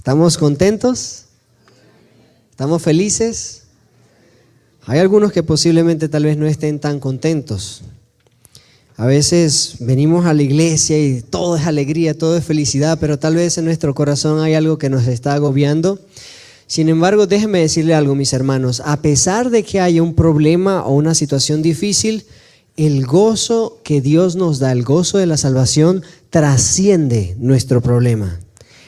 ¿Estamos contentos? ¿Estamos felices? Hay algunos que posiblemente tal vez no estén tan contentos. A veces venimos a la iglesia y todo es alegría, todo es felicidad, pero tal vez en nuestro corazón hay algo que nos está agobiando. Sin embargo, déjenme decirle algo, mis hermanos. A pesar de que haya un problema o una situación difícil, el gozo que Dios nos da, el gozo de la salvación, trasciende nuestro problema.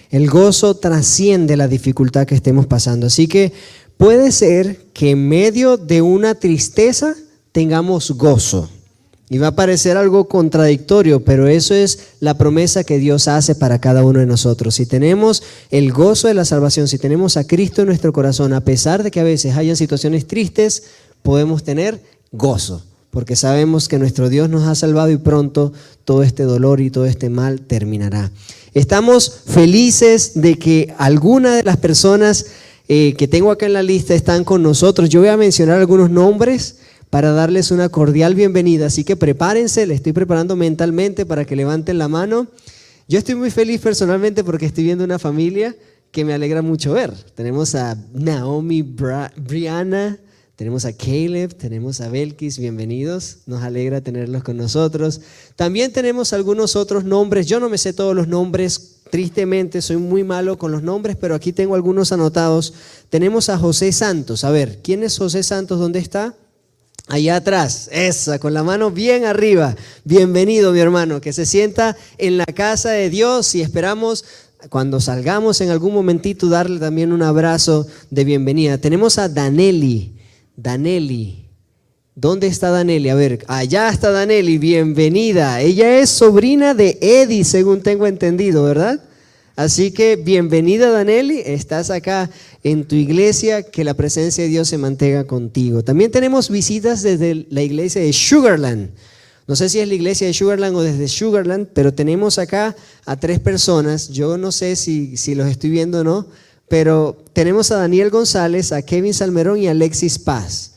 El gozo trasciende la dificultad que estemos pasando. Así que puede ser que en medio de una tristeza tengamos gozo. Y va a parecer algo contradictorio, pero eso es la promesa que Dios hace para cada uno de nosotros. Si tenemos el gozo de la salvación, si tenemos a Cristo en nuestro corazón, a pesar de que a veces hayan situaciones tristes, podemos tener gozo, porque sabemos que nuestro Dios nos ha salvado y pronto todo este dolor y todo este mal terminará. Estamos felices de que algunas de las personas que tengo acá en la lista están con nosotros. Yo voy a mencionar algunos nombres para darles una cordial bienvenida, así que prepárense, les estoy preparando mentalmente para que levanten la mano. Yo estoy muy feliz personalmente porque estoy viendo una familia que me alegra mucho ver. Tenemos a Naomi, Brianna, tenemos a Caleb, tenemos a Belkis, bienvenidos, nos alegra tenerlos con nosotros. También tenemos algunos otros nombres, yo no me sé todos los nombres, tristemente soy muy malo con los nombres, pero aquí tengo algunos anotados. Tenemos a José Santos, a ver, ¿quién es José Santos? ¿Dónde está? Allá atrás, esa, con la mano bien arriba. Bienvenido, mi hermano, que se sienta en la casa de Dios y esperamos cuando salgamos en algún momentito darle también un abrazo de bienvenida. Tenemos a Daneli. ¿Dónde está Daneli? A ver, allá está Daneli, bienvenida. Ella es sobrina de Eddie, según tengo entendido, ¿verdad? Así que bienvenida, Daneli, estás acá en tu iglesia, que la presencia de Dios se mantenga contigo. También tenemos visitas desde la iglesia de Sugarland. No sé si es la iglesia de Sugarland o desde Sugarland, pero tenemos acá a 3 personas. Yo no sé si los estoy viendo o no, pero tenemos a Daniel González, a Kevin Salmerón y a Alexis Paz.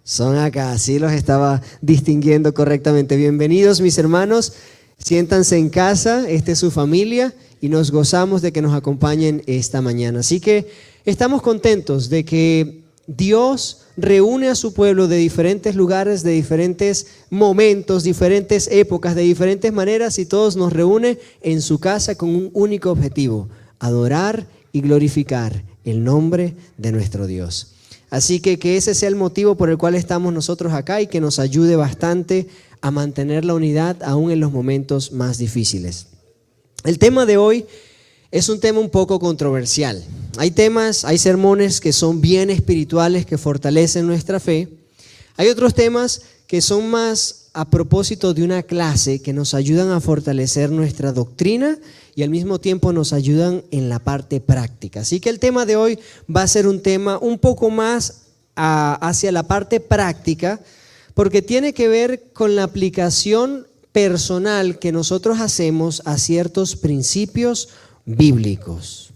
Son acá, sí los estaba distinguiendo correctamente. Bienvenidos, mis hermanos, siéntanse en casa, esta es su familia. Y nos gozamos de que nos acompañen esta mañana. Así que estamos contentos de que Dios reúne a su pueblo de diferentes lugares, de diferentes momentos, diferentes épocas, de diferentes maneras, y todos nos reúne en su casa con un único objetivo: adorar y glorificar el nombre de nuestro Dios. Así que ese sea el motivo por el cual estamos nosotros acá y que nos ayude bastante a mantener la unidad aún en los momentos más difíciles. El tema de hoy es un tema un poco controversial. Hay sermones que son bien espirituales, que fortalecen nuestra fe. Hay otros temas que son más a propósito de una clase, que nos ayudan a fortalecer nuestra doctrina y al mismo tiempo nos ayudan en la parte práctica. Así que el tema de hoy va a ser un tema un poco más hacia la parte práctica, porque tiene que ver con la aplicación personal que nosotros hacemos a ciertos principios bíblicos.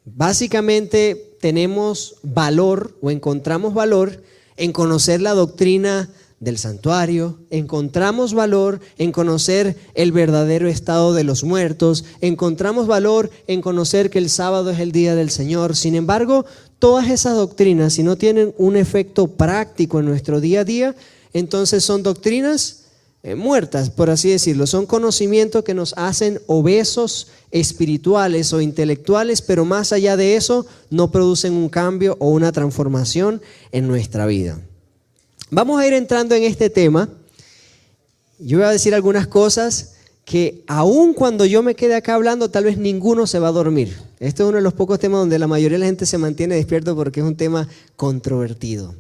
Básicamente tenemos valor o encontramos valor en conocer la doctrina del santuario, encontramos valor en conocer el verdadero estado de los muertos, encontramos valor en conocer que el sábado es el día del Señor. Sin embargo, todas esas doctrinas, si no tienen un efecto práctico en nuestro día a día, entonces son doctrinas muertas, por así decirlo. Son conocimientos que nos hacen obesos espirituales o intelectuales, pero más allá de eso no producen un cambio o una transformación en nuestra vida. Vamos a ir entrando en este tema. Yo voy a decir algunas cosas que aun cuando yo me quede acá hablando, tal vez ninguno se va a dormir. Este es uno de los pocos temas donde la mayoría de la gente se mantiene despierto porque es un tema controvertido.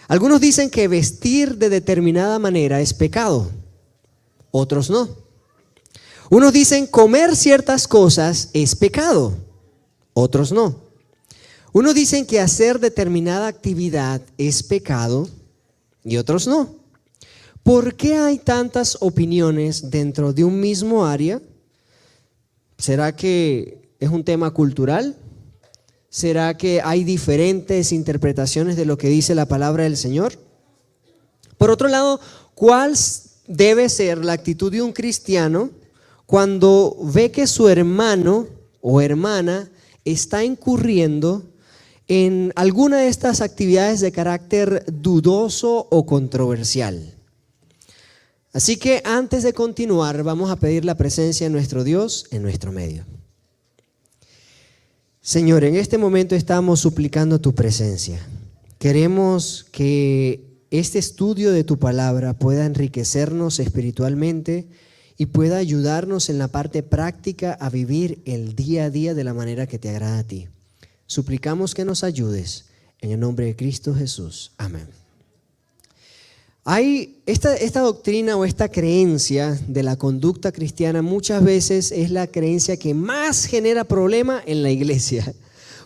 Algunos dicen que vestir de determinada manera es pecado, otros no. Unos dicen comer ciertas cosas es pecado, otros no. Unos dicen que hacer determinada actividad es pecado y otros no. ¿Por qué hay tantas opiniones dentro de un mismo área? ¿Será que es un tema cultural? ¿Será que hay diferentes interpretaciones de lo que dice la palabra del Señor? Por otro lado, ¿cuál debe ser la actitud de un cristiano cuando ve que su hermano o hermana está incurriendo en alguna de estas actividades de carácter dudoso o controversial. Así que antes de continuar, vamos a pedir la presencia de nuestro Dios en nuestro medio. Señor, en este momento estamos suplicando tu presencia. Queremos que este estudio de tu palabra pueda enriquecernos espiritualmente y pueda ayudarnos en la parte práctica a vivir el día a día de la manera que te agrada a ti. Suplicamos que nos ayudes en el nombre de Cristo Jesús. Amén. Hay esta doctrina o esta creencia de la conducta cristiana muchas veces es la creencia que más genera problema en la iglesia,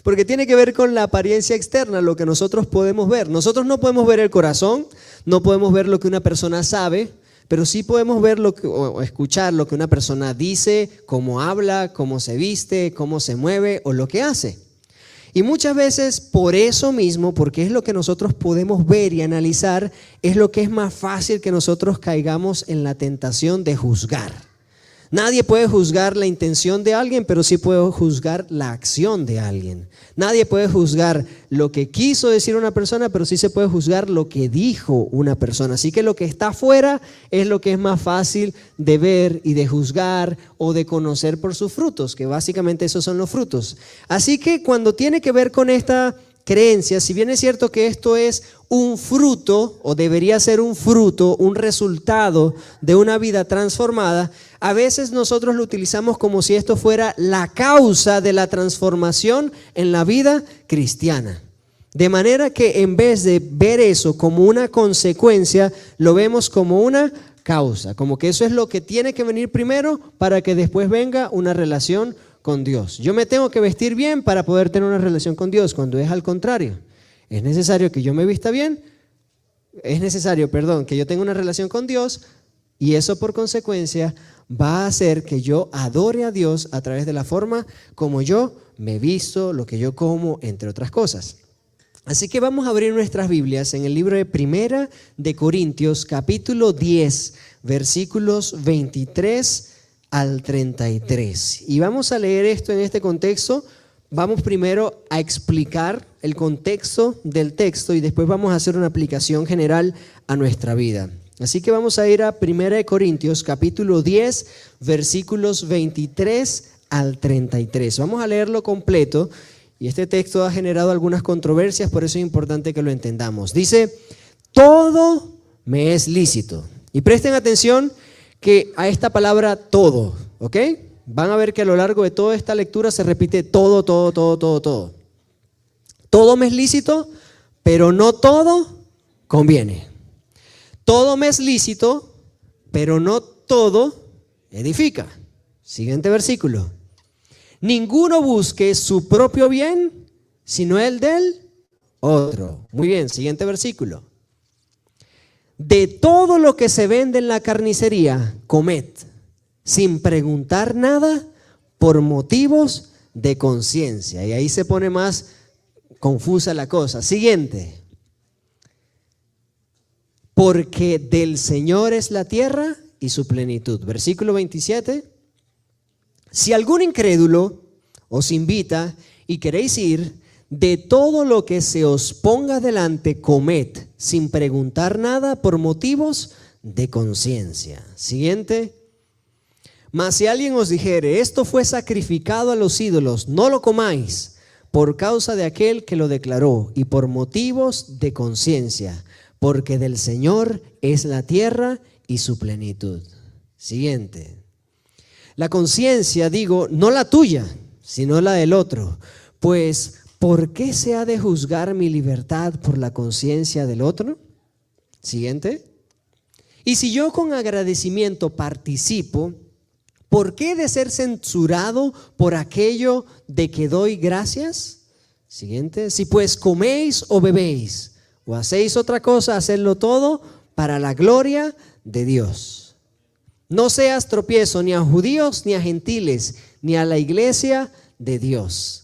porque tiene que ver con la apariencia externa, lo que nosotros podemos ver. Nosotros no podemos ver el corazón, no podemos ver lo que una persona sabe, pero sí podemos ver o escuchar lo que una persona dice, cómo habla, cómo se viste, cómo se mueve o lo que hace. Y muchas veces por eso mismo, porque es lo que nosotros podemos ver y analizar, es lo que es más fácil que nosotros caigamos en la tentación de juzgar. Nadie puede juzgar la intención de alguien, pero sí puede juzgar la acción de alguien. Nadie puede juzgar lo que quiso decir una persona, pero sí se puede juzgar lo que dijo una persona. Así que lo que está afuera es lo que es más fácil de ver y de juzgar o de conocer por sus frutos, que básicamente esos son los frutos. Así que cuando tiene que ver con esta creencia, si bien es cierto que esto es un fruto o debería ser un fruto, un resultado de una vida transformada, a veces nosotros lo utilizamos como si esto fuera la causa de la transformación en la vida cristiana. De manera que en vez de ver eso como una consecuencia, lo vemos como una causa, como que eso es lo que tiene que venir primero para que después venga una relación con Dios. Yo me tengo que vestir bien para poder tener una relación con Dios, cuando es al contrario. Es necesario que yo me vista bien, que yo tenga una relación con Dios, y eso por consecuencia va a hacer que yo adore a Dios a través de la forma como yo me visto, lo que yo como, entre otras cosas. Así que vamos a abrir nuestras Biblias en el libro de Primera de Corintios, capítulo 10, versículos 23 al 33. Y vamos a leer esto en este contexto. Vamos primero a explicar el contexto del texto y después vamos a hacer una aplicación general a nuestra vida. Así que vamos a ir a 1 Corintios capítulo 10 versículos 23 al 33. Vamos a leerlo completo y este texto ha generado algunas controversias, por eso es importante que lo entendamos. Dice: todo me es lícito. Y presten atención que a esta palabra todo, ¿ok? Van a ver que a lo largo de toda esta lectura se repite todo. Todo me es lícito, pero no todo conviene. Todo me es lícito, pero no todo edifica. Siguiente versículo. Ninguno busque su propio bien, sino el del otro. Muy bien, siguiente versículo. De todo lo que se vende en la carnicería, comed, sin preguntar nada, por motivos de conciencia. Y ahí se pone más confusa la cosa. Siguiente. Porque del Señor es la tierra y su plenitud. Versículo 27. Si algún incrédulo os invita y queréis ir, de todo lo que se os ponga delante, comed, sin preguntar nada, por motivos de conciencia. Siguiente. Mas si alguien os dijere, esto fue sacrificado a los ídolos, no lo comáis, por causa de aquel que lo declaró y por motivos de conciencia, porque del Señor es la tierra y su plenitud. Siguiente. La conciencia, digo, no la tuya, sino la del otro. Pues, ¿por qué se ha de juzgar mi libertad por la conciencia del otro? Siguiente. Y si yo con agradecimiento participo, ¿por qué he de ser censurado por aquello de que doy gracias? Siguiente. Si pues coméis o bebéis o hacéis otra cosa, hacedlo todo para la gloria de Dios. No seas tropiezo ni a judíos ni a gentiles, ni a la iglesia de Dios.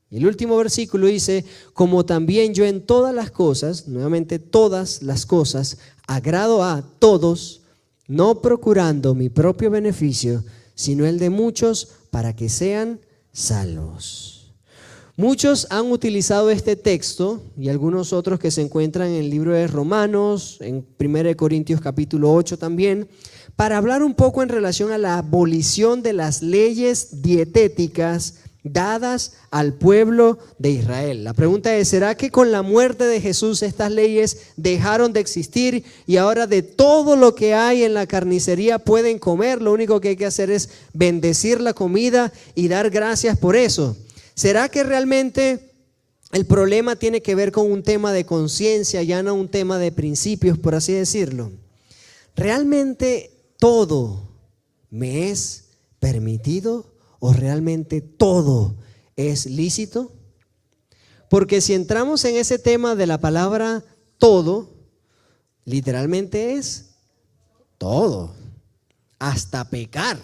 Y el último versículo dice: como también yo en todas las cosas, nuevamente todas las cosas, agrado a todos, no procurando mi propio beneficio, sino el de muchos, para que sean salvos. Muchos han utilizado este texto y algunos otros que se encuentran en el libro de Romanos, en 1 Corintios capítulo 8 también, para hablar un poco en relación a la abolición de las leyes dietéticas dadas al pueblo de Israel. La pregunta es, ¿será que con la muerte de Jesús estas leyes dejaron de existir y ahora de todo lo que hay en la carnicería pueden comer? Lo único que hay que hacer es bendecir la comida y dar gracias por eso. ¿Será que realmente el problema tiene que ver con un tema de conciencia, ya no un tema de principios, por así decirlo? ¿Realmente todo me es permitido o realmente todo es lícito? Porque si entramos en ese tema de la palabra todo, literalmente es todo, hasta pecar.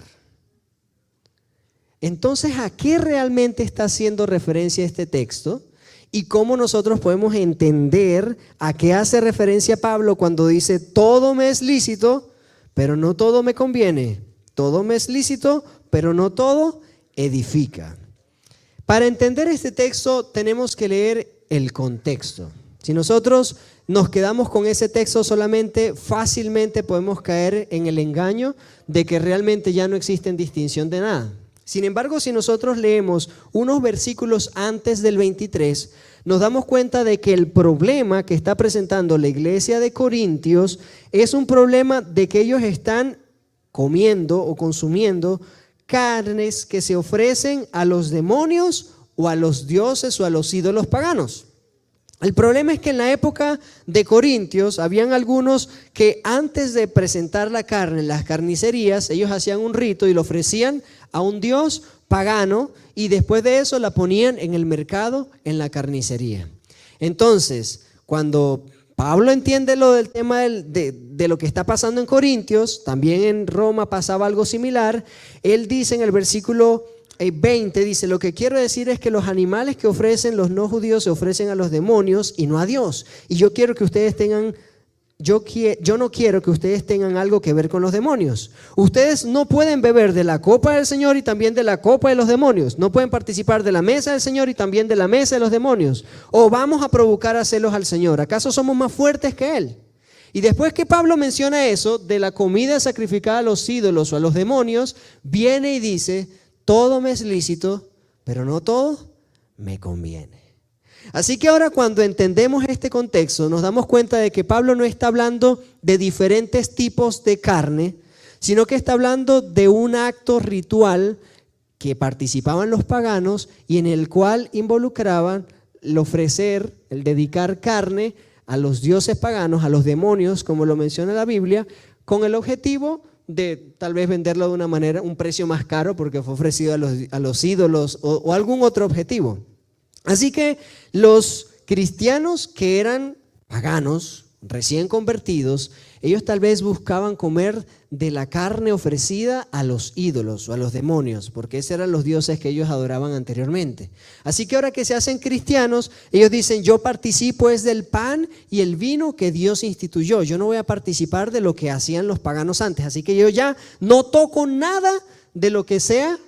Entonces, ¿a qué realmente está haciendo referencia este texto? Y cómo nosotros podemos entender a qué hace referencia Pablo cuando dice todo me es lícito, pero no todo me conviene. Todo me es lícito, pero no todo edifica. Para entender este texto tenemos que leer el contexto. Si nosotros nos quedamos con ese texto solamente, fácilmente podemos caer en el engaño de que realmente ya no existe distinción de nada. Sin embargo, si nosotros leemos unos versículos antes del 23, nos damos cuenta de que el problema que está presentando la iglesia de Corintios es un problema de que ellos están comiendo o consumiendo carnes que se ofrecen a los demonios o a los dioses o a los ídolos paganos. El problema es que en la época de Corintios habían algunos que antes de presentar la carne en las carnicerías, ellos hacían un rito y lo ofrecían a un dios pagano y después de eso la ponían en el mercado, en la carnicería. Entonces, cuando Pablo entiende lo del tema de lo que está pasando en Corintios, también en Roma pasaba algo similar. Él dice en el versículo 20, dice, lo que quiero decir es que los animales que ofrecen los no judíos se ofrecen a los demonios y no a Dios. Y yo quiero que ustedes tengan, yo no quiero que ustedes tengan algo que ver con los demonios. Ustedes no pueden beber de la copa del Señor y también de la copa de los demonios. No pueden participar de la mesa del Señor y también de la mesa de los demonios. O vamos a provocar a celos al Señor. ¿Acaso somos más fuertes que Él? Y después que Pablo menciona eso de la comida sacrificada a los ídolos o a los demonios, viene y dice, todo me es lícito, pero no todo me conviene. Así que ahora cuando entendemos este contexto, nos damos cuenta de que Pablo no está hablando de diferentes tipos de carne, sino que está hablando de un acto ritual que participaban los paganos y en el cual involucraban el ofrecer, el dedicar carne a los dioses paganos, a los demonios, como lo menciona la Biblia, con el objetivo de tal vez venderlo de una manera, un precio más caro porque fue ofrecido a los ídolos o algún otro objetivo. Así que los cristianos que eran paganos, recién convertidos, ellos tal vez buscaban comer de la carne ofrecida a los ídolos o a los demonios, porque esos eran los dioses que ellos adoraban anteriormente. Así que ahora que se hacen cristianos, ellos dicen, yo participo es del pan y el vino que Dios instituyó. Yo no voy a participar de lo que hacían los paganos antes. Así que yo ya no toco nada de lo que sea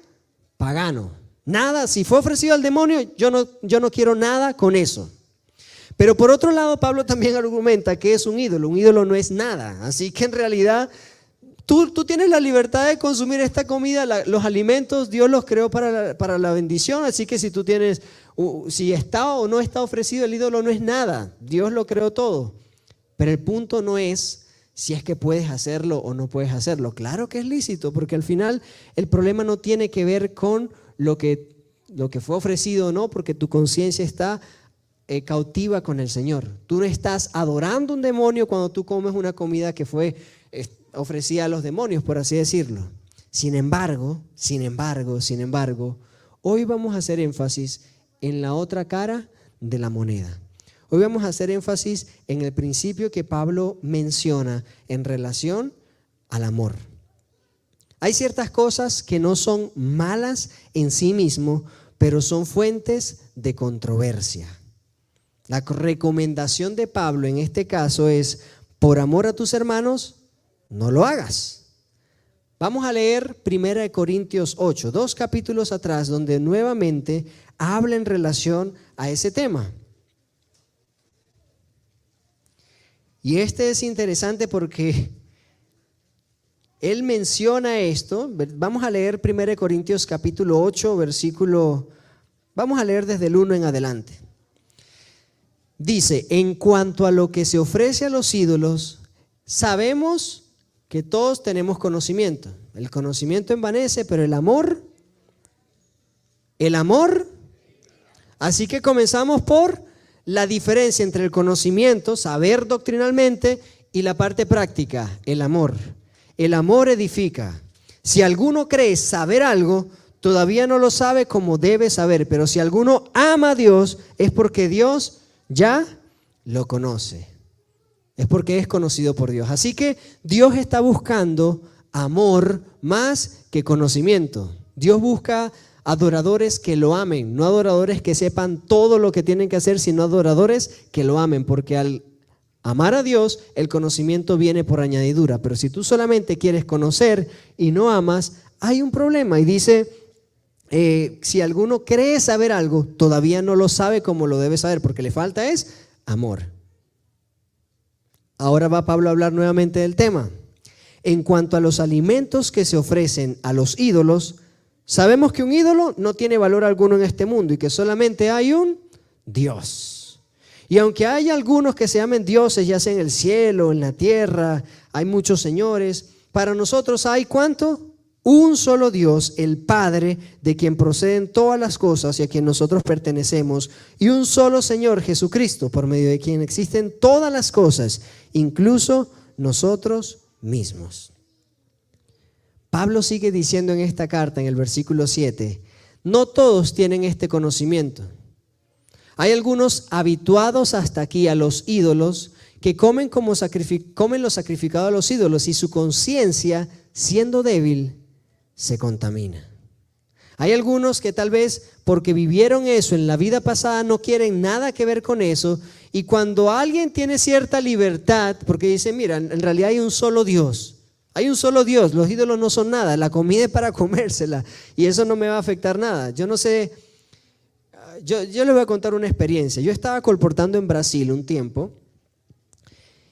pagano. Nada, si fue ofrecido al demonio, yo no quiero nada con eso. Pero por otro lado, Pablo también argumenta que es un ídolo no es nada. Así que en realidad tú tienes la libertad de consumir esta comida, los alimentos, Dios los creó para la bendición. Así que si tú tienes, si está o no está ofrecido, el ídolo no es nada. Dios lo creó todo. Pero el punto no es si es que puedes hacerlo o no puedes hacerlo. Claro que es lícito, porque al final el problema no tiene que ver con lo que fue ofrecido o no, porque tu conciencia está cautiva con el Señor. Tú no estás adorando un demonio cuando tú comes una comida que fue ofrecida a los demonios, por así decirlo. Sin embargo, hoy vamos a hacer énfasis en la otra cara de la moneda. Hoy vamos a hacer énfasis en el principio que Pablo menciona en relación al amor. Hay ciertas cosas que no son malas en sí mismo, pero son fuentes de controversia. La recomendación de Pablo en este caso es, por amor a tus hermanos, no lo hagas. Vamos a leer 1 Corintios 8, 2 capítulos atrás, donde nuevamente habla en relación a ese tema. Y este es interesante porque él menciona esto. Vamos a leer 1 Corintios capítulo 8, vamos a leer desde el 1 en adelante. Dice, en cuanto a lo que se ofrece a los ídolos, sabemos que todos tenemos conocimiento. El conocimiento envanece, pero el amor, así que comenzamos por la diferencia entre el conocimiento, saber doctrinalmente, y la parte práctica, el amor. El amor edifica. Si alguno cree saber algo, todavía no lo sabe como debe saber, pero si alguno ama a Dios, es porque Dios ya lo conoce. Es porque es conocido por Dios. Así que Dios está buscando amor más que conocimiento. Dios busca adoradores que lo amen, no adoradores que sepan todo lo que tienen que hacer, sino adoradores que lo amen, porque al amar a Dios, el conocimiento viene por añadidura. Pero si tú solamente quieres conocer y no amas, hay un problema. Y dice, si alguno cree saber algo, todavía no lo sabe como lo debe saber, porque le falta es amor. Ahora va Pablo a hablar nuevamente del tema. En cuanto a los alimentos que se ofrecen a los ídolos, sabemos que un ídolo no tiene valor alguno en este mundo y que solamente hay un Dios. Y aunque hay algunos que se llamen dioses, ya sea en el cielo, en la tierra, hay muchos señores, para nosotros hay ¿cuánto? Un solo Dios, el Padre, de quien proceden todas las cosas y a quien nosotros pertenecemos, y un solo Señor, Jesucristo, por medio de quien existen todas las cosas, incluso nosotros mismos. Pablo sigue diciendo en esta carta, en el versículo 7, no todos tienen este conocimiento. Hay algunos habituados hasta aquí a los ídolos que comen lo sacrificado a los ídolos y su conciencia, siendo débil, se contamina. Hay algunos que tal vez porque vivieron eso en la vida pasada no quieren nada que ver con eso, y cuando alguien tiene cierta libertad, porque dice, mira, en realidad hay un solo Dios. Hay un solo Dios, los ídolos no son nada, la comida es para comérsela y eso no me va a afectar nada. Yo no sé, yo les voy a contar una experiencia. Yo estaba colportando en Brasil un tiempo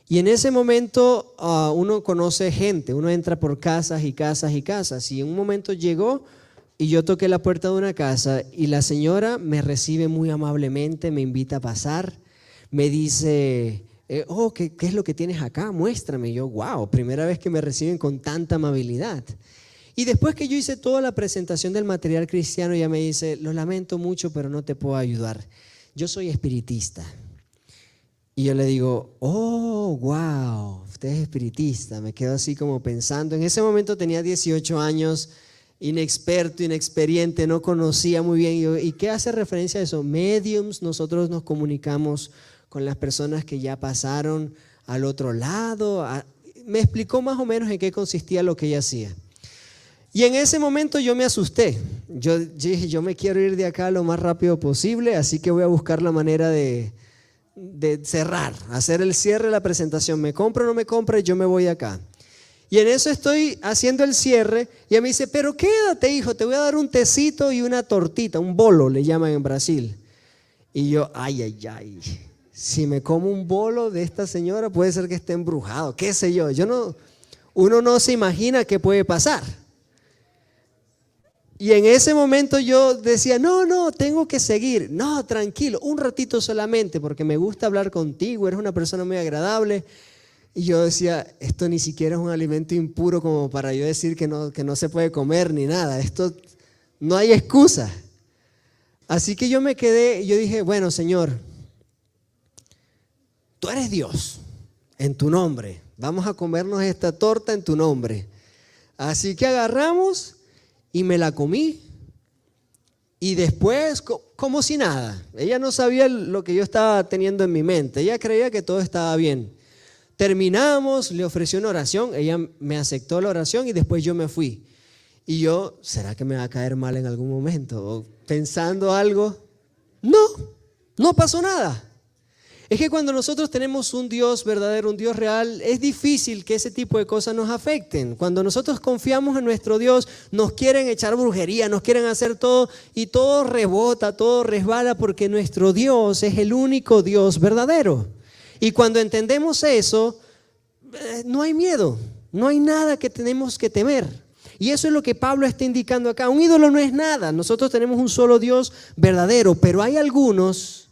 y en ese momento uno conoce gente, uno entra por casas y casas y casas, y en un momento llegó y yo toqué la puerta de una casa y la señora me recibe muy amablemente, me invita a pasar, me dice... ¿qué es lo que tienes acá? Muéstrame. Y yo, wow, primera vez que me reciben con tanta amabilidad. Y después que yo hice toda la presentación del material cristiano, ella me dice, lo lamento mucho, pero no te puedo ayudar. Yo soy espiritista. Y yo le digo, oh, wow, usted es espiritista. Me quedo así como pensando. En ese momento tenía 18 años, inexperto, inexperiente, no conocía muy bien. ¿Y qué hace referencia a eso? Mediums, nosotros nos comunicamos con las personas que ya pasaron al otro lado. Me explicó más o menos en qué consistía lo que ella hacía. Y en ese momento yo me asusté. Yo dije, yo me quiero ir de acá lo más rápido posible, así que voy a buscar la manera de cerrar, hacer el cierre de la presentación. Me compra o no me compra, yo me voy acá. Y en eso estoy haciendo el cierre y ella me dice, pero quédate, hijo, te voy a dar un tecito y una tortita, un bolo le llaman en Brasil. Y yo, ay. Si me como un bolo de esta señora, puede ser que esté embrujado, qué sé yo. Uno no se imagina qué puede pasar. Y en ese momento yo decía, no, tengo que seguir. No, tranquilo, un ratito solamente, porque me gusta hablar contigo, eres una persona muy agradable. Y yo decía, esto ni siquiera es un alimento impuro como para yo decir que no se puede comer ni nada. Esto no hay excusa. Así que yo me quedé, yo dije, bueno, Señor, tú eres Dios, en tu nombre. Vamos a comernos esta torta en tu nombre. Así que agarramos y me la comí. Y después, como si nada. Ella no sabía lo que yo estaba teniendo en mi mente. Ella creía que todo estaba bien. Terminamos, le ofrecí una oración. Ella me aceptó la oración y después yo me fui. Y yo, ¿será que me va a caer mal en algún momento? O pensando algo. No pasó nada. Es que cuando nosotros tenemos un Dios verdadero, un Dios real, es difícil que ese tipo de cosas nos afecten. Cuando nosotros confiamos en nuestro Dios, nos quieren echar brujería, nos quieren hacer todo y todo rebota, todo resbala porque nuestro Dios es el único Dios verdadero. Y cuando entendemos eso, no hay miedo, no hay nada que tenemos que temer. Y eso es lo que Pablo está indicando acá. Un ídolo no es nada, nosotros tenemos un solo Dios verdadero, pero hay algunos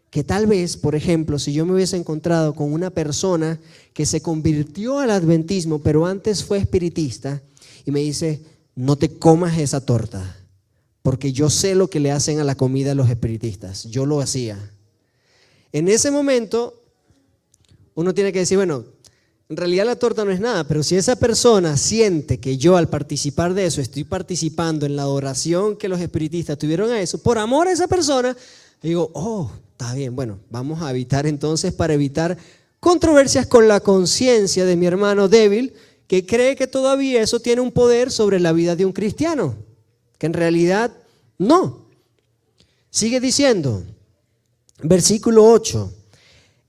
que tal vez, por ejemplo, si yo me hubiese encontrado con una persona que se convirtió al adventismo, pero antes fue espiritista, y me dice, no te comas esa torta, porque yo sé lo que le hacen a la comida a los espiritistas, yo lo hacía. En ese momento, uno tiene que decir, bueno, en realidad la torta no es nada, pero si esa persona siente que yo al participar de eso, estoy participando en la adoración que los espiritistas tuvieron a eso, por amor a esa persona, digo, oh, está bien, bueno, vamos a evitar entonces, para evitar controversias con la conciencia de mi hermano débil, que cree que todavía eso tiene un poder sobre la vida de un cristiano, que en realidad no. Sigue diciendo, versículo 8,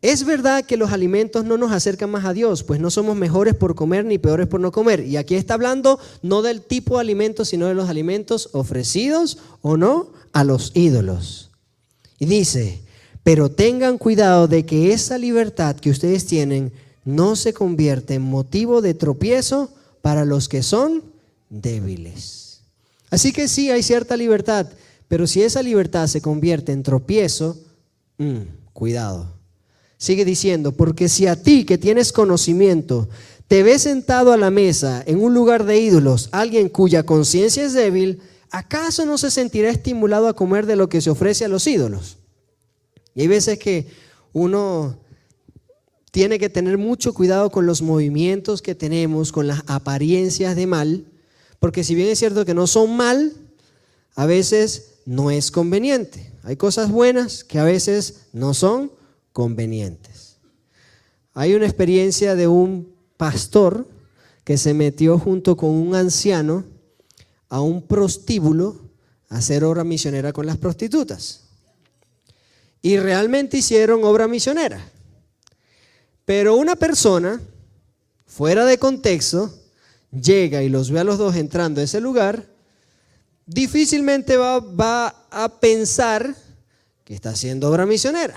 es verdad que los alimentos no nos acercan más a Dios, pues no somos mejores por comer ni peores por no comer. Y aquí está hablando no del tipo de alimentos, sino de los alimentos ofrecidos o no a los ídolos. Y dice, pero tengan cuidado de que esa libertad que ustedes tienen no se convierta en motivo de tropiezo para los que son débiles. Así que sí, hay cierta libertad, pero si esa libertad se convierte en tropiezo, cuidado. Sigue diciendo, porque si a ti que tienes conocimiento te ves sentado a la mesa en un lugar de ídolos, alguien cuya conciencia es débil, ¿acaso no se sentirá estimulado a comer de lo que se ofrece a los ídolos? Y hay veces que uno tiene que tener mucho cuidado con los movimientos que tenemos, con las apariencias de mal, porque si bien es cierto que no son mal, a veces no es conveniente. Hay cosas buenas que a veces no son convenientes. Hay una experiencia de un pastor que se metió junto con un anciano a un prostíbulo a hacer obra misionera con las prostitutas. Y realmente hicieron obra misionera. Pero una persona, fuera de contexto, llega y los ve a los dos entrando a ese lugar, difícilmente va a pensar que está haciendo obra misionera.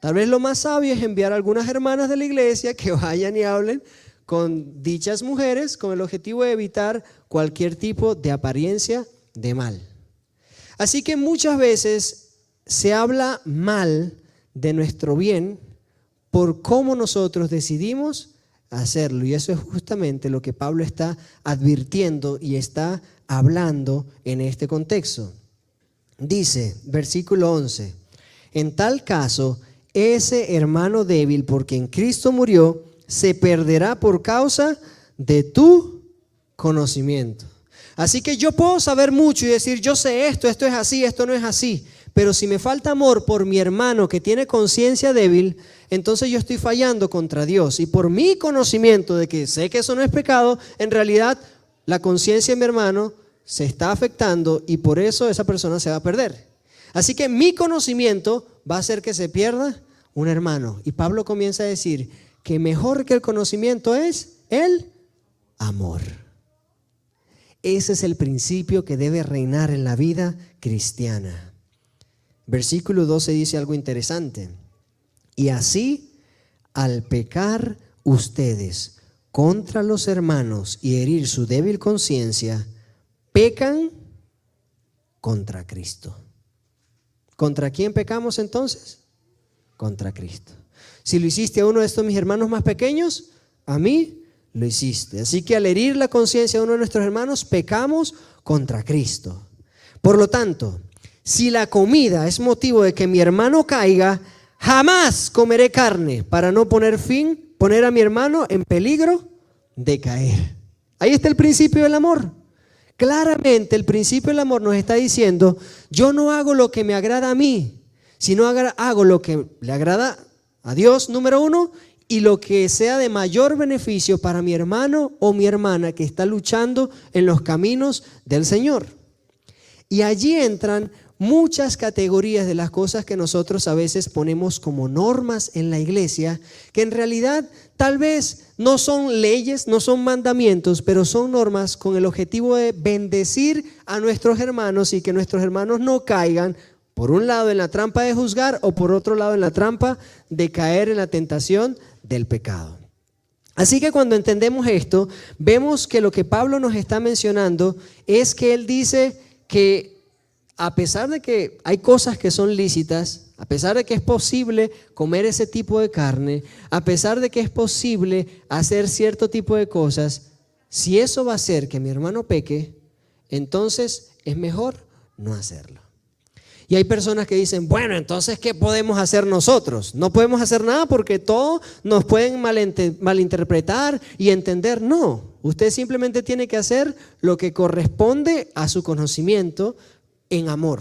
Tal vez lo más sabio es enviar a algunas hermanas de la iglesia que vayan y hablen con dichas mujeres con el objetivo de evitar cualquier tipo de apariencia de mal. Así que muchas veces se habla mal de nuestro bien por cómo nosotros decidimos hacerlo. Y eso es justamente lo que Pablo está advirtiendo y está hablando en este contexto. Dice, versículo 11, en tal caso, ese hermano débil por quien Cristo murió se perderá por causa de tu conocimiento. Así que yo puedo saber mucho y decir, yo sé esto es así, esto no es así. Pero si me falta amor por mi hermano que tiene conciencia débil, entonces yo estoy fallando contra Dios. Y por mi conocimiento de que sé que eso no es pecado, en realidad la conciencia de mi hermano se está afectando y por eso esa persona se va a perder. Así que mi conocimiento va a hacer que se pierda un hermano. Y Pablo comienza a decir que mejor que el conocimiento es el amor. Ese es el principio que debe reinar en la vida cristiana. Versículo 12 dice algo interesante. Y así, al pecar ustedes contra los hermanos y herir su débil conciencia, pecan contra Cristo. ¿Contra quién pecamos entonces? Contra Cristo. Si lo hiciste a uno de estos mis hermanos más pequeños, a mí lo hiciste. Así que al herir la conciencia de uno de nuestros hermanos, pecamos contra Cristo. Por lo tanto, si la comida es motivo de que mi hermano caiga, jamás comeré carne para no poner a mi hermano en peligro de caer. Ahí está el principio del amor. Claramente el principio del amor nos está diciendo, yo no hago lo que me agrada a mí, sino hago lo que le agrada a Dios, número uno, y lo que sea de mayor beneficio para mi hermano o mi hermana que está luchando en los caminos del Señor. Y allí entran muchas categorías de las cosas que nosotros a veces ponemos como normas en la iglesia, que en realidad tal vez no son leyes, no son mandamientos, pero son normas con el objetivo de bendecir a nuestros hermanos y que nuestros hermanos no caigan, por un lado, en la trampa de juzgar o por otro lado, en la trampa de caer en la tentación del pecado. Así que cuando entendemos esto, vemos que lo que Pablo nos está mencionando es que él dice que a pesar de que hay cosas que son lícitas, a pesar de que es posible comer ese tipo de carne, a pesar de que es posible hacer cierto tipo de cosas, si eso va a hacer que mi hermano peque, entonces es mejor no hacerlo. Y hay personas que dicen, bueno, entonces, ¿qué podemos hacer nosotros? No podemos hacer nada porque todo nos pueden malinterpretar y entender. No, usted simplemente tiene que hacer lo que corresponde a su conocimiento en amor.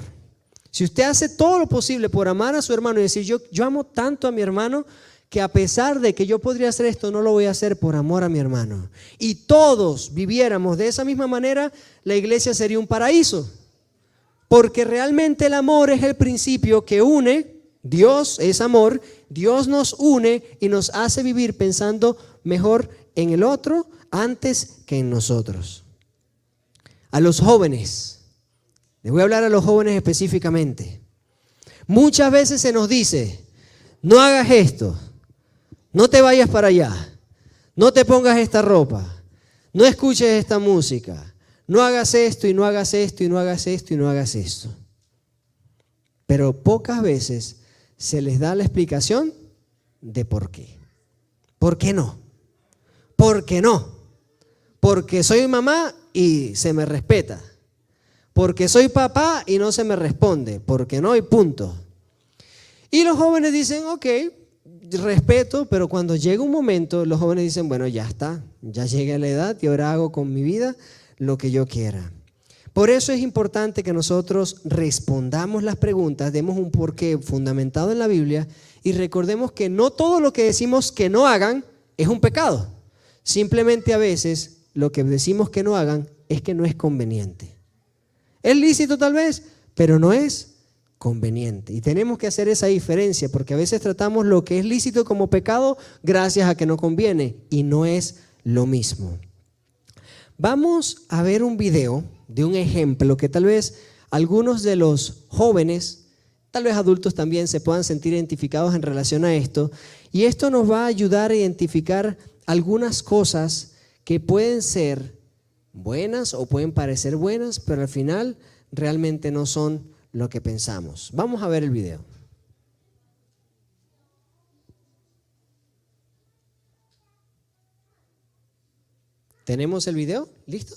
Si usted hace todo lo posible por amar a su hermano y decir, yo amo tanto a mi hermano que a pesar de que yo podría hacer esto, no lo voy a hacer por amor a mi hermano. Y todos viviéramos de esa misma manera, la iglesia sería un paraíso. Porque realmente el amor es el principio que une, Dios es amor, Dios nos une y nos hace vivir pensando mejor en el otro antes que en nosotros. A los jóvenes, les voy a hablar a los jóvenes específicamente. Muchas veces se nos dice, no hagas esto, no te vayas para allá, no te pongas esta ropa, no escuches esta música. No hagas esto y no hagas esto y no hagas esto y no hagas esto. Pero pocas veces se les da la explicación de por qué. ¿Por qué no? ¿Por qué no? Porque soy mamá y se me respeta. Porque soy papá y no se me responde. Porque no y punto. Y los jóvenes dicen, ok, respeto, pero cuando llega un momento, los jóvenes dicen, bueno, ya está, ya llegué a la edad y ahora hago con mi vida lo que yo quiera. Por eso es importante que nosotros respondamos las preguntas, demos un porqué fundamentado en la Biblia y recordemos que no todo lo que decimos que no hagan es un pecado. Simplemente a veces lo que decimos que no hagan es que no es conveniente. Es lícito tal vez, pero no es conveniente. Y tenemos que hacer esa diferencia porque a veces tratamos lo que es lícito como pecado gracias a que no conviene y no es lo mismo. Vamos a ver un video de un ejemplo que tal vez algunos de los jóvenes, tal vez adultos también se puedan sentir identificados en relación a esto. Y esto nos va a ayudar a identificar algunas cosas que pueden ser buenas o pueden parecer buenas, pero al final realmente no son lo que pensamos. Vamos a ver el video. ¿Tenemos el video? ¿Listo?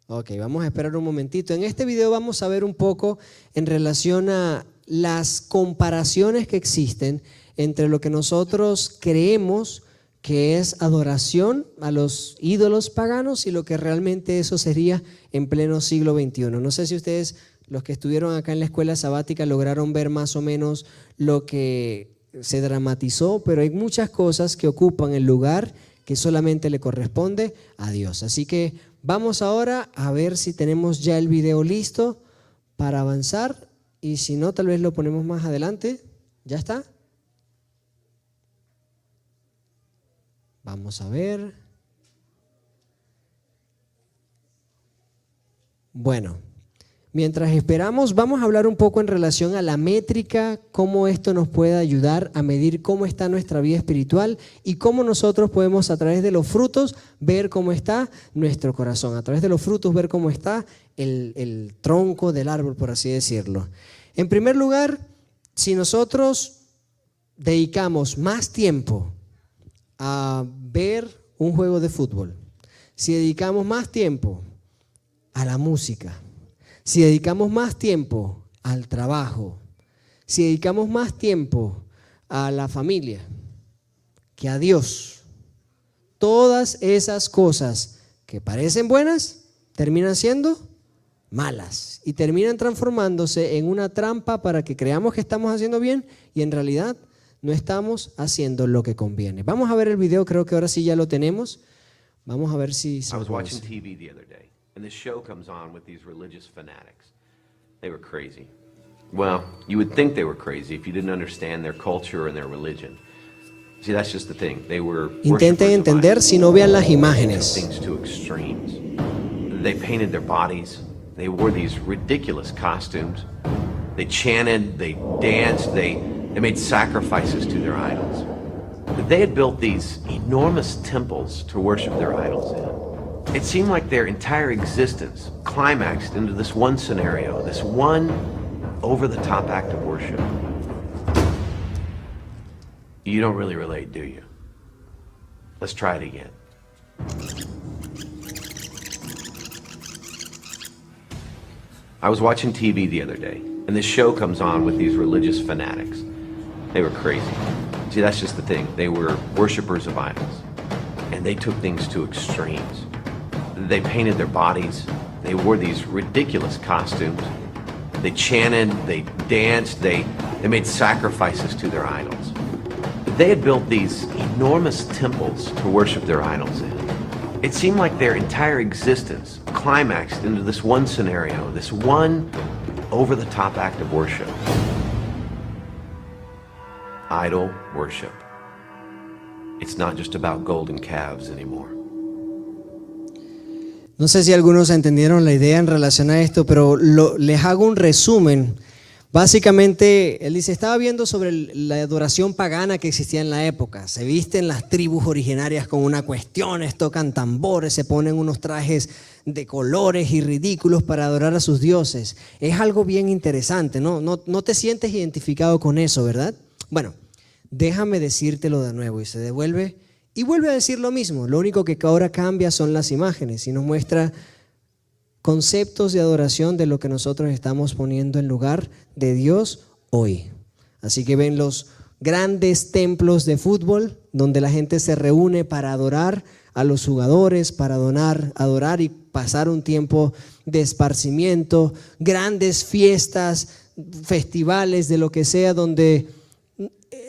Ok, vamos a esperar un momentito. En este video vamos a ver un poco en relación a las comparaciones que existen entre lo que nosotros creemos que es adoración a los ídolos paganos y lo que realmente eso sería en pleno siglo XXI. No sé si ustedes, los que estuvieron acá en la escuela sabática, lograron ver más o menos lo que se dramatizó, pero hay muchas cosas que ocupan el lugar que solamente le corresponde a Dios. Así que vamos ahora a ver si tenemos ya el video listo para avanzar y si no, tal vez lo ponemos más adelante. ¿Ya está? Vamos a ver. Bueno. Mientras esperamos, vamos a hablar un poco en relación a la métrica, cómo esto nos puede ayudar a medir cómo está nuestra vida espiritual y cómo nosotros podemos a través de los frutos ver cómo está nuestro corazón, a través de los frutos ver cómo está el tronco del árbol, por así decirlo. En primer lugar, si nosotros dedicamos más tiempo a ver un juego de fútbol, si dedicamos más tiempo a la música, si dedicamos más tiempo al trabajo, si dedicamos más tiempo a la familia que a Dios, todas esas cosas que parecen buenas terminan siendo malas y terminan transformándose en una trampa para que creamos que estamos haciendo bien y en realidad no estamos haciendo lo que conviene. Vamos a ver el video, creo que ahora sí ya lo tenemos. Vamos a ver si... I was watching TV the other day. and the show comes on with these religious fanatics. They were crazy. Well, you would think they were crazy if you didn't understand their culture and their religion. See, that's just the thing. They were Intenten entender si no vean las imágenes. things to extremes. They painted their bodies. They wore these ridiculous costumes. They chanted, they danced, they made sacrifices to their idols. They had built these enormous temples to worship their idols in. It seemed like their entire existence climaxed into this one scenario, this one over-the-top act of worship. You don't really relate, do you? Let's try it again. I was watching TV the other day, and this show comes on with these religious fanatics. They were crazy. See, that's just the thing. They were worshipers of idols, and they took things to extremes. They painted their bodies. They wore these ridiculous costumes. They chanted, they danced, they made sacrifices to their idols. They had built these enormous temples to worship their idols in. It seemed like their entire existence climaxed into this one scenario, this one over-the-top act of worship. Idol worship. It's not just about golden calves anymore. No sé si algunos entendieron la idea en relación a esto, pero les hago un resumen. Básicamente, él dice, estaba viendo sobre la adoración pagana que existía en la época. Se visten las tribus originarias con unas cuestiones, tocan tambores, se ponen unos trajes de colores y ridículos para adorar a sus dioses. Es algo bien interesante, ¿no? No te sientes identificado con eso, ¿verdad? Bueno, déjame decírtelo de nuevo. Y se devuelve y vuelve a decir lo mismo. Lo único que ahora cambia son las imágenes y nos muestra conceptos de adoración de lo que nosotros estamos poniendo en lugar de Dios hoy. Así que ven los grandes templos de fútbol donde la gente se reúne para adorar a los jugadores, para adorar y pasar un tiempo de esparcimiento, grandes fiestas, festivales, de lo que sea, donde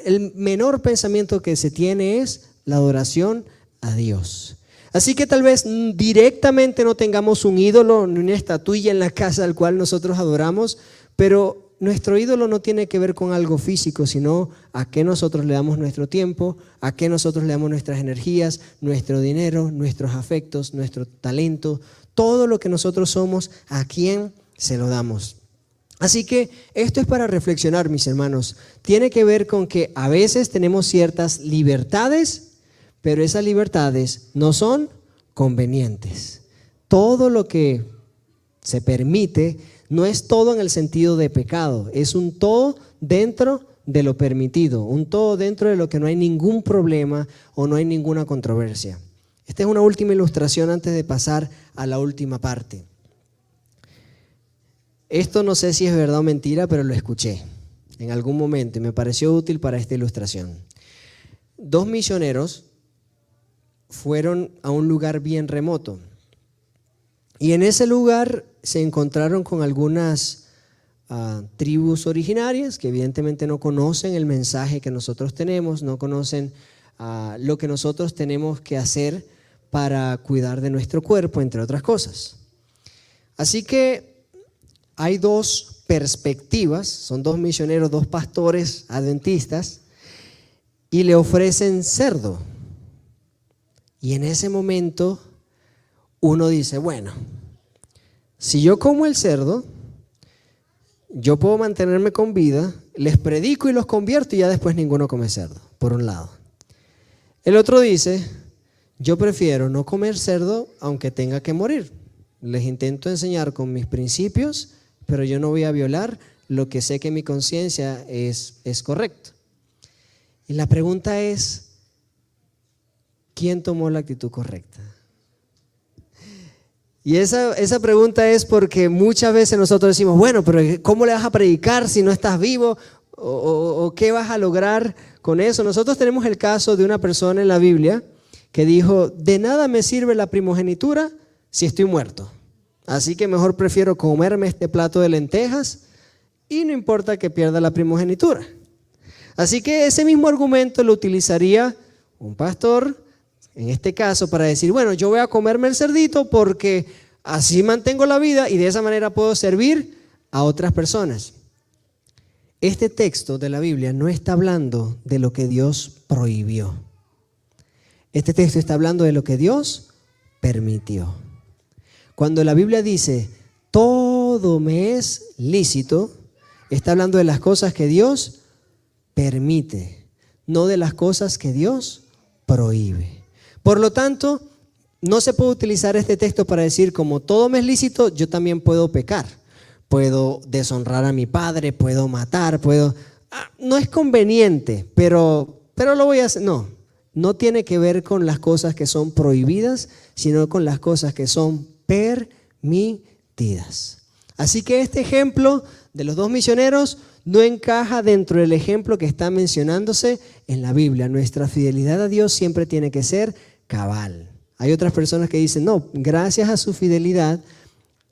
el menor pensamiento que se tiene es la adoración a Dios. Así que tal vez directamente no tengamos un ídolo ni una estatuilla en la casa al cual nosotros adoramos, pero nuestro ídolo no tiene que ver con algo físico, sino a qué nosotros le damos nuestro tiempo, a qué nosotros le damos nuestras energías, nuestro dinero, nuestros afectos, nuestro talento, todo lo que nosotros somos, a quién se lo damos. Así que esto es para reflexionar, mis hermanos. Tiene que ver con que a veces tenemos ciertas libertades, pero esas libertades no son convenientes. Todo lo que se permite no es todo en el sentido de pecado, es un todo dentro de lo permitido, un todo dentro de lo que no hay ningún problema o no hay ninguna controversia. Esta es una última ilustración antes de pasar a la última parte. Esto no sé si es verdad o mentira, pero lo escuché en algún momento y me pareció útil para esta ilustración. 2 misioneros fueron a un lugar bien remoto y en ese lugar se encontraron con algunas tribus originarias que evidentemente no conocen el mensaje que nosotros tenemos, no conocen lo que nosotros tenemos que hacer para cuidar de nuestro cuerpo, entre otras cosas. Así que hay 2 perspectivas, son 2 misioneros, 2 pastores adventistas y le ofrecen cerdo. Y en ese momento uno dice, bueno, si yo como el cerdo, yo puedo mantenerme con vida, les predico y los convierto y ya después ninguno come cerdo, por un lado. El otro dice, yo prefiero no comer cerdo aunque tenga que morir. Les intento enseñar con mis principios, pero yo no voy a violar lo que sé que mi conciencia es correcto. Y la pregunta es, ¿quién tomó la actitud correcta? Y esa pregunta es porque muchas veces nosotros decimos, bueno, pero ¿cómo le vas a predicar si no estás vivo? ¿O qué vas a lograr con eso? Nosotros tenemos el caso de una persona en la Biblia que dijo, de nada me sirve la primogenitura si estoy muerto. Así que mejor prefiero comerme este plato de lentejas y no importa que pierda la primogenitura. Así que ese mismo argumento lo utilizaría un pastor en este caso para decir, bueno, yo voy a comerme el cerdito porque Así mantengo la vida y de esa manera puedo servir a otras personas. Este texto de la Biblia no está hablando de lo que Dios prohibió. Este texto está hablando de lo que Dios permitió. Cuando la Biblia dice, todo me es lícito, está hablando de las cosas que Dios permite, no de las cosas que Dios prohíbe. Por lo tanto, no se puede utilizar este texto para decir, como todo me es lícito, yo también puedo pecar. Puedo deshonrar a mi padre, puedo matar, no es conveniente, pero lo voy a hacer. No tiene que ver con las cosas que son prohibidas, sino con las cosas que son permitidas. Así que este ejemplo de los dos misioneros no encaja dentro del ejemplo que está mencionándose en la Biblia. Nuestra fidelidad a Dios siempre tiene que ser cabal. Hay otras personas que dicen, no, gracias a su fidelidad,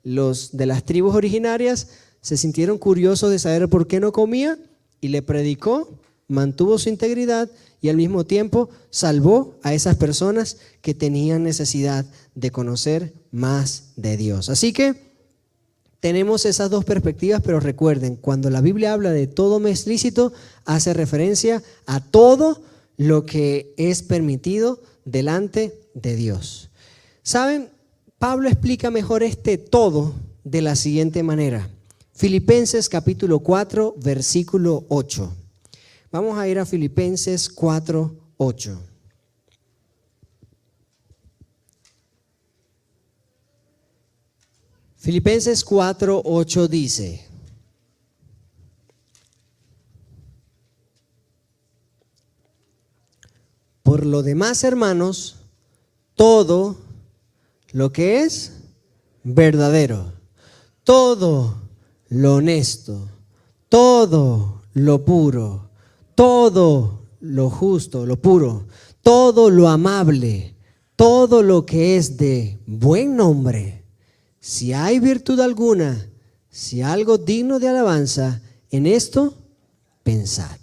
los de las tribus originarias se sintieron curiosos de saber por qué no comía y le predicó, mantuvo su integridad y al mismo tiempo salvó a esas personas que tenían necesidad de conocer más de Dios. Así que tenemos esas dos perspectivas, pero recuerden, cuando la Biblia habla de todo me es lícito, hace referencia a todo lo que es permitido delante de Dios. ¿Saben? Pablo explica mejor este todo de la siguiente manera. Filipenses capítulo 4, versículo 8. Vamos a ir a Filipenses 4, 8. Filipenses 4, 8 dice: por lo demás, hermanos, todo lo que es verdadero, todo lo honesto, todo lo puro, todo lo justo, lo puro, todo lo amable, todo lo que es de buen nombre, si hay virtud alguna, si algo digno de alabanza, en esto pensad.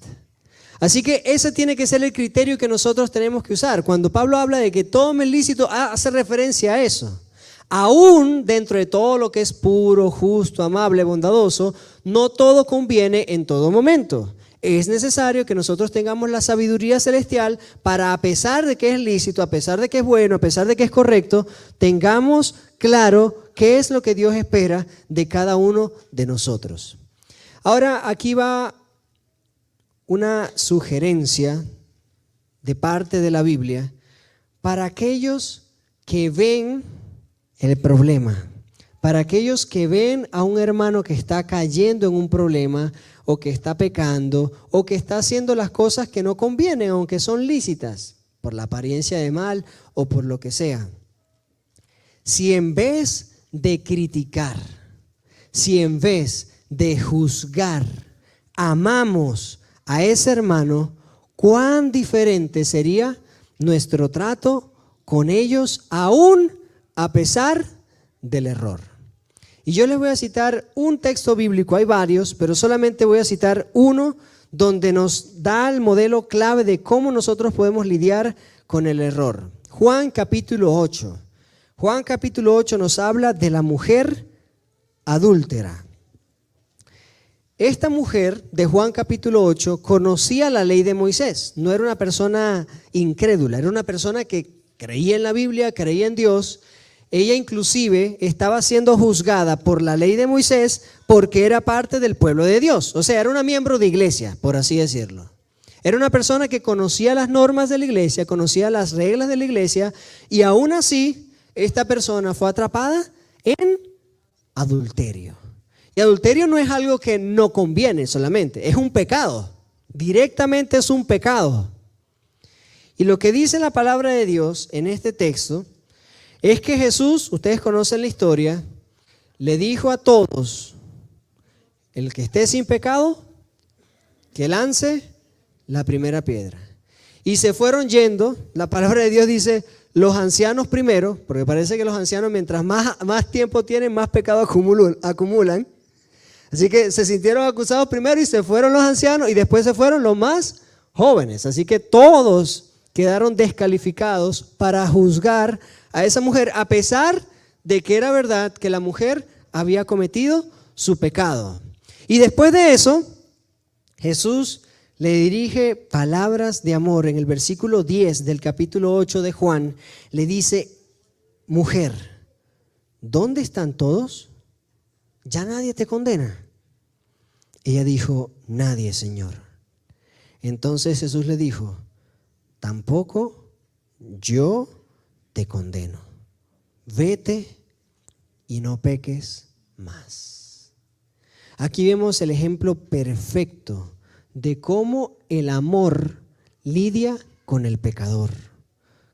Así que ese tiene que ser el criterio que nosotros tenemos que usar. Cuando Pablo habla de que todo me es lícito, hace referencia a eso. Aún dentro de todo lo que es puro, justo, amable, bondadoso, no todo conviene en todo momento. Es necesario que nosotros tengamos la sabiduría celestial para, a pesar de que es lícito, a pesar de que es bueno, a pesar de que es correcto, tengamos claro qué es lo que Dios espera de cada uno de nosotros. Ahora aquí va una sugerencia de parte de la Biblia para aquellos que ven el problema, para aquellos que ven a un hermano que está cayendo en un problema o que está pecando o que está haciendo las cosas que no convienen, aunque son lícitas, por la apariencia de mal o por lo que sea. Si en vez de criticar, si en vez de juzgar, amamos a ese hermano, cuán diferente sería nuestro trato con ellos, aún a pesar del error. Y yo les voy a citar un texto bíblico, hay varios, pero solamente voy a citar uno donde nos da el modelo clave de cómo nosotros podemos lidiar con el error. Juan capítulo 8. Juan capítulo 8 nos habla de la mujer adúltera. Esta mujer de Juan capítulo 8 conocía la ley de Moisés, no era una persona incrédula, era una persona que creía en la Biblia, creía en Dios. Ella inclusive estaba siendo juzgada por la ley de Moisés porque era parte del pueblo de Dios, o sea, era una miembro de iglesia, por así decirlo. Era una persona que conocía las normas de la iglesia, conocía las reglas de la iglesia y aún así esta persona fue atrapada en adulterio. Y adulterio no es algo que no conviene solamente, es un pecado, directamente es un pecado. Y lo que dice la palabra de Dios en este texto es que Jesús, ustedes conocen la historia, le dijo a todos, el que esté sin pecado, que lance la primera piedra. Y se fueron yendo, la palabra de Dios dice, los ancianos primero, porque parece que los ancianos mientras más tiempo tienen, más pecado acumulan. Así que se sintieron acusados primero y se fueron los ancianos y después se fueron los más jóvenes. Así que todos quedaron descalificados para juzgar a esa mujer a pesar de que era verdad que la mujer había cometido su pecado. Y después de eso, Jesús le dirige palabras de amor. En el versículo 10 del capítulo 8 de Juan, le dice: mujer, ¿dónde están todos? ¿Ya nadie te condena? Ella dijo: nadie, Señor. Entonces Jesús le dijo: tampoco yo te condeno. Vete y no peques más. Aquí vemos el ejemplo perfecto de cómo el amor lidia con el pecador.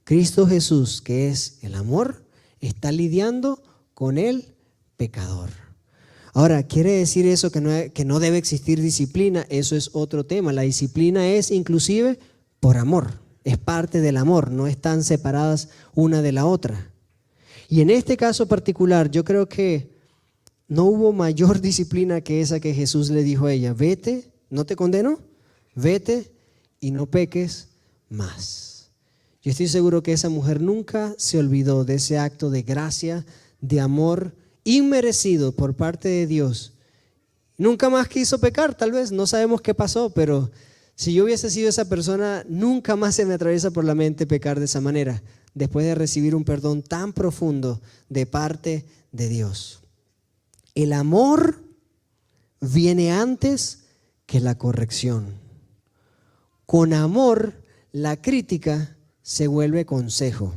Cristo Jesús, que es el amor, está lidiando con el pecador. Ahora, ¿quiere decir eso que no debe existir disciplina? Eso es otro tema. La disciplina es inclusive por amor, es parte del amor, no están separadas una de la otra. Y en este caso particular, yo creo que no hubo mayor disciplina que esa que Jesús le dijo a ella: vete, no te condeno, vete y no peques más. Yo estoy seguro que esa mujer nunca se olvidó de ese acto de gracia, de amor inmerecido por parte de Dios. Nunca más quiso pecar, tal vez, no sabemos qué pasó, pero si yo hubiese sido esa persona, nunca más se me atraviesa por la mente pecar de esa manera, después de recibir un perdón tan profundo de parte de Dios. El amor viene antes que la corrección. Con amor, la crítica se vuelve consejo.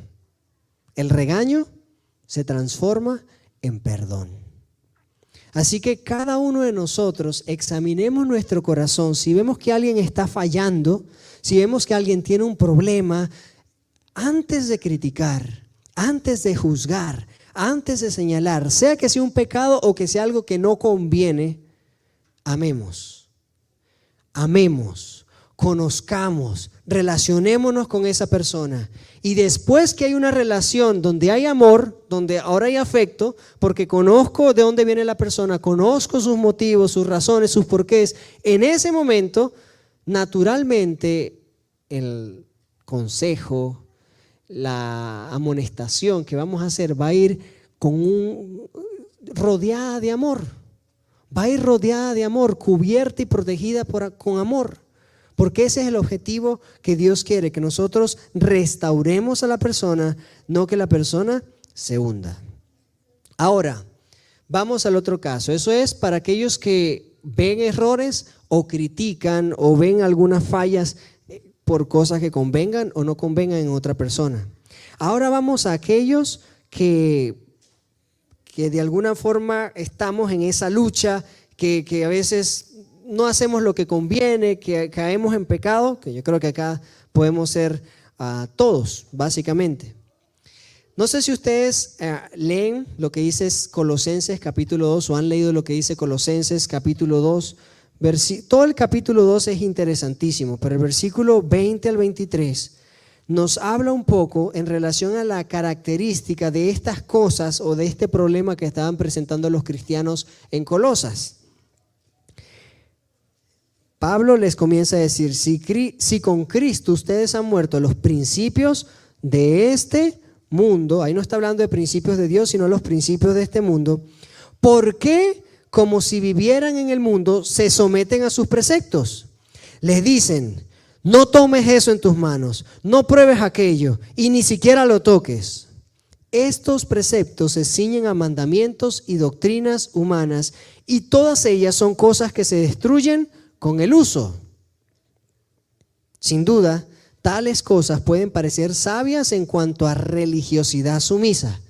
El regaño se transforma en perdón. Así que cada uno de nosotros examinemos nuestro corazón. Si vemos que alguien está fallando, si vemos que alguien tiene un problema, antes de criticar, antes de juzgar, antes de señalar, sea que sea un pecado o que sea algo que no conviene, amemos, conozcamos, relacionémonos con esa persona. Y después que hay una relación donde hay amor, donde ahora hay afecto, porque conozco de dónde viene la persona, conozco sus motivos, sus razones, sus porqués, en ese momento, naturalmente, el consejo, la amonestación que vamos a hacer va a ir rodeada de amor. Va a ir rodeada de amor, cubierta y protegida con amor. Porque ese es el objetivo que Dios quiere, que nosotros restauremos a la persona, no que la persona se hunda. Ahora, vamos al otro caso. Eso es para aquellos que ven errores o critican o ven algunas fallas por cosas que convengan o no convengan en otra persona. Ahora vamos a aquellos que de alguna forma estamos en esa lucha, que a veces no hacemos lo que conviene, que caemos en pecado, que yo creo que acá podemos ser todos, básicamente. No sé si ustedes leen lo que dice Colosenses capítulo 2 o han leído lo que dice Colosenses capítulo 2. Todo el capítulo 2 es interesantísimo, pero el versículo 20 al 23 nos habla un poco en relación a la característica de estas cosas o de este problema que estaban presentando los cristianos en Colosas. Pablo les comienza a decir: si con Cristo ustedes han muerto los principios de este mundo, ahí no está hablando de principios de Dios, sino los principios de este mundo, ¿por qué, como si vivieran en el mundo, se someten a sus preceptos? Les dicen: no tomes eso en tus manos, no pruebes aquello y ni siquiera lo toques. Estos preceptos se ciñen a mandamientos y doctrinas humanas, y todas ellas son cosas que se destruyen con el uso. Sin duda, tales cosas pueden parecer sabias en cuanto a religiosidad sumisa.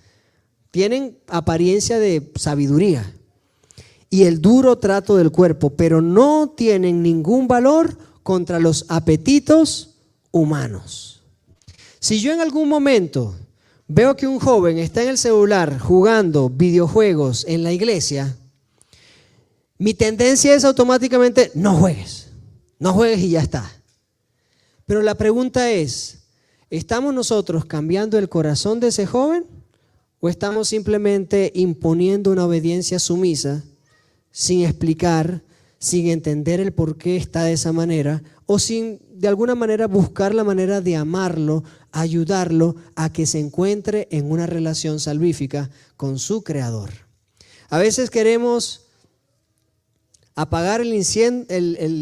Tienen apariencia de sabiduría y el duro trato del cuerpo, pero no tienen ningún valor contra los apetitos humanos. Si yo en algún momento veo que un joven está en el celular jugando videojuegos en la iglesia, mi tendencia es automáticamente: no juegues y ya está. Pero la pregunta es: ¿estamos nosotros cambiando el corazón de ese joven o estamos simplemente imponiendo una obediencia sumisa sin explicar, sin entender el por qué está de esa manera o sin de alguna manera buscar la manera de amarlo, ayudarlo a que se encuentre en una relación salvífica con su Creador. A veces queremos apagar el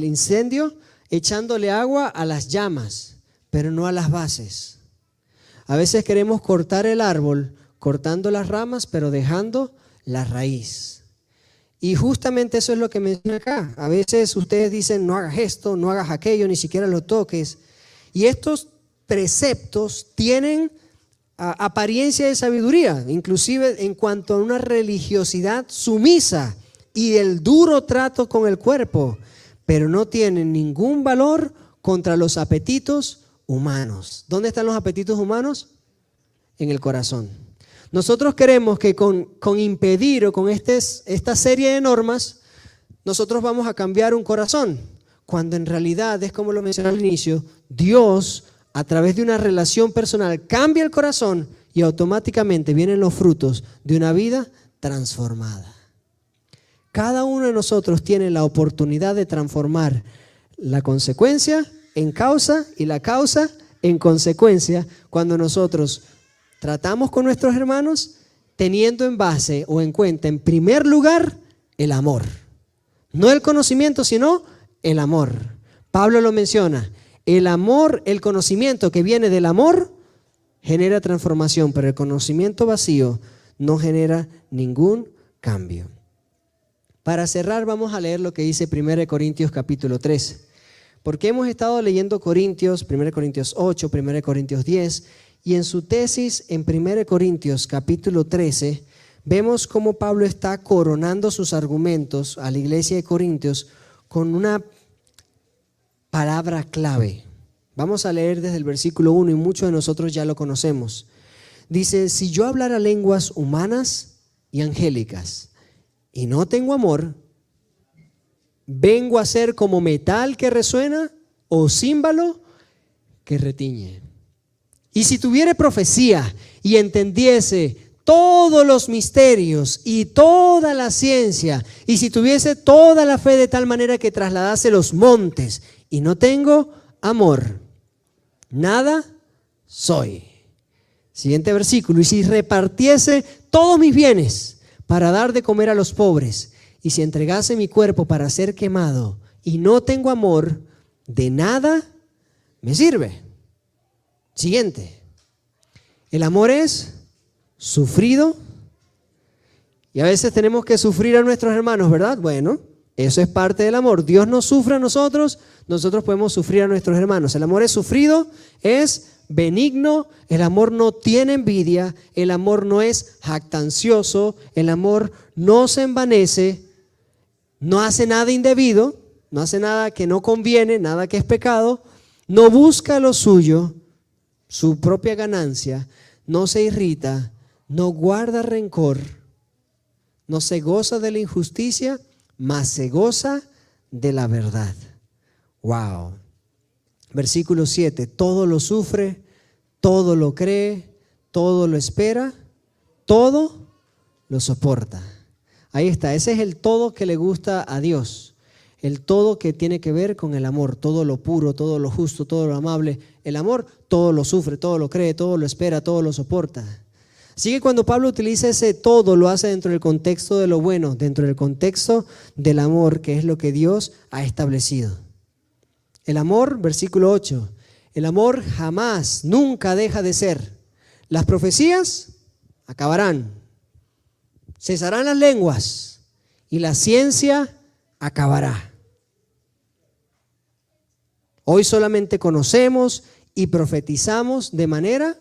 incendio echándole agua a las llamas, pero no a las bases. A veces queremos cortar el árbol cortando las ramas, pero dejando la raíz. Y justamente eso es lo que menciona acá. A veces ustedes dicen, no hagas esto, no hagas aquello, ni siquiera lo toques. Y estos preceptos tienen apariencia de sabiduría, inclusive en cuanto a una religiosidad sumisa y el duro trato con el cuerpo, pero no tienen ningún valor contra los apetitos humanos. ¿Dónde están los apetitos humanos? En el corazón. Nosotros queremos que con impedir o con esta serie de normas, nosotros vamos a cambiar un corazón, cuando en realidad es como lo mencioné al inicio, Dios a través de una relación personal cambia el corazón y automáticamente vienen los frutos de una vida transformada. Cada uno de nosotros tiene la oportunidad de transformar la consecuencia en causa y la causa en consecuencia cuando nosotros tratamos con nuestros hermanos teniendo en base o en cuenta, en primer lugar, el amor. No el conocimiento, sino el amor. Pablo lo menciona. El amor, el conocimiento que viene del amor genera transformación, pero el conocimiento vacío no genera ningún cambio. Para cerrar, vamos a leer lo que dice 1 Corintios capítulo 3. Porque hemos estado leyendo Corintios, 1 Corintios 8, 1 Corintios 10, y en su tesis en 1 Corintios capítulo 13, vemos cómo Pablo está coronando sus argumentos a la iglesia de Corintios con una palabra clave. Vamos a leer desde el versículo 1 y muchos de nosotros ya lo conocemos. Dice, si yo hablara lenguas humanas y angélicas y no tengo amor, vengo a ser como metal que resuena o címbalo que retiñe. Y si tuviere profecía y entendiese todos los misterios y toda la ciencia, y si tuviese toda la fe de tal manera que trasladase los montes, y no tengo amor, nada soy. Siguiente versículo, y si repartiese todos mis bienes para dar de comer a los pobres, y si entregase mi cuerpo para ser quemado, y no tengo amor, de nada me sirve. Siguiente, el amor es sufrido, y a veces tenemos que sufrir a nuestros hermanos, ¿verdad? Bueno, eso es parte del amor. Dios nos sufre a nosotros, nosotros podemos sufrir a nuestros hermanos. El amor es sufrido, es benigno, el amor no tiene envidia, el amor no es jactancioso, el amor no se envanece, no hace nada indebido, no hace nada que no conviene, nada que es pecado, no busca lo suyo, su propia ganancia, no se irrita, no guarda rencor, no se goza de la injusticia, mas se goza de la verdad. Wow. Versículo 7, todo lo sufre, todo lo cree, todo lo espera, todo lo soporta. Ahí está, ese es el todo que le gusta a Dios. El todo que tiene que ver con el amor, todo lo puro, todo lo justo, todo lo amable. El amor todo lo sufre, todo lo cree, todo lo espera, todo lo soporta. Así que cuando Pablo utiliza ese todo, lo hace dentro del contexto de lo bueno, dentro del contexto del amor, que es lo que Dios ha establecido. El amor, versículo 8, el amor jamás, nunca deja de ser. Las profecías acabarán, cesarán las lenguas y la ciencia acabará. Hoy solamente conocemos y profetizamos de manera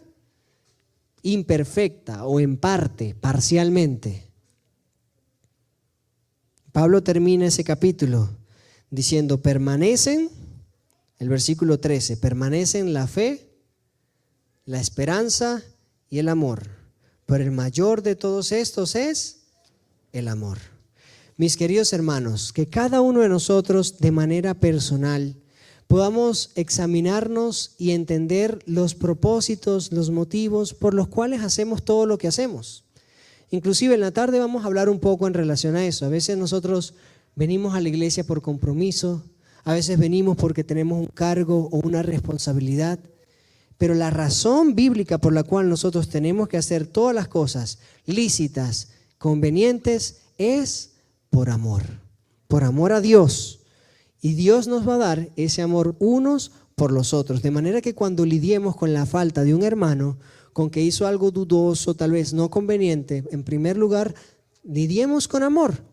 imperfecta o en parte, parcialmente. Pablo termina ese capítulo diciendo, permanecen, el versículo 13, permanecen la fe, la esperanza y el amor. Pero el mayor de todos estos es el amor. Mis queridos hermanos, que cada uno de nosotros de manera personal podamos examinarnos y entender los propósitos, los motivos por los cuales hacemos todo lo que hacemos. Inclusive en la tarde vamos a hablar un poco en relación a eso. A veces nosotros venimos a la iglesia por compromiso, a veces venimos porque tenemos un cargo o una responsabilidad, pero la razón bíblica por la cual nosotros tenemos que hacer todas las cosas lícitas, convenientes, es por amor a Dios. Y Dios nos va a dar ese amor unos por los otros, de manera que cuando lidiemos con la falta de un hermano, con que hizo algo dudoso, tal vez no conveniente, en primer lugar, lidiemos con amor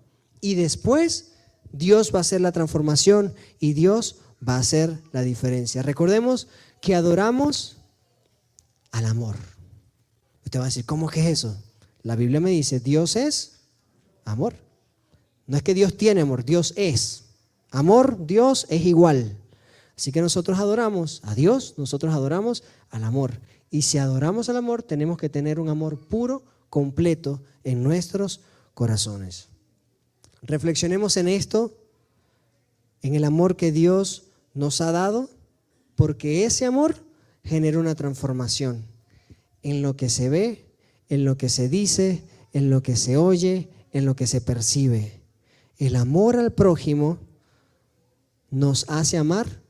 y después Dios va a hacer la transformación y Dios va a hacer la diferencia. Recordemos que adoramos al amor. Usted va a decir, ¿cómo que es eso? La Biblia me dice, Dios es amor. No es que Dios tiene amor, Dios es. Amor, Dios es igual. Así que nosotros adoramos a Dios, nosotros adoramos al amor. Y si adoramos al amor, tenemos que tener un amor puro, completo en nuestros corazones. Reflexionemos en esto, en el amor que Dios nos ha dado, porque ese amor genera una transformación en lo que se ve, en lo que se dice, en lo que se oye, en lo que se percibe. El amor al prójimo nos hace amar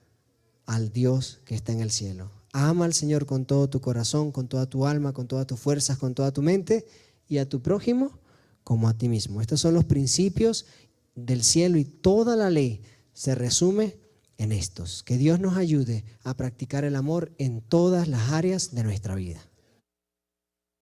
al Dios que está en el cielo. Ama al Señor con todo tu corazón, con toda tu alma, con todas tus fuerzas, con toda tu mente, y a tu prójimo como a ti mismo. Estos son los principios del cielo y toda la ley se resume en estos. Que Dios nos ayude a practicar el amor en todas las áreas de nuestra vida.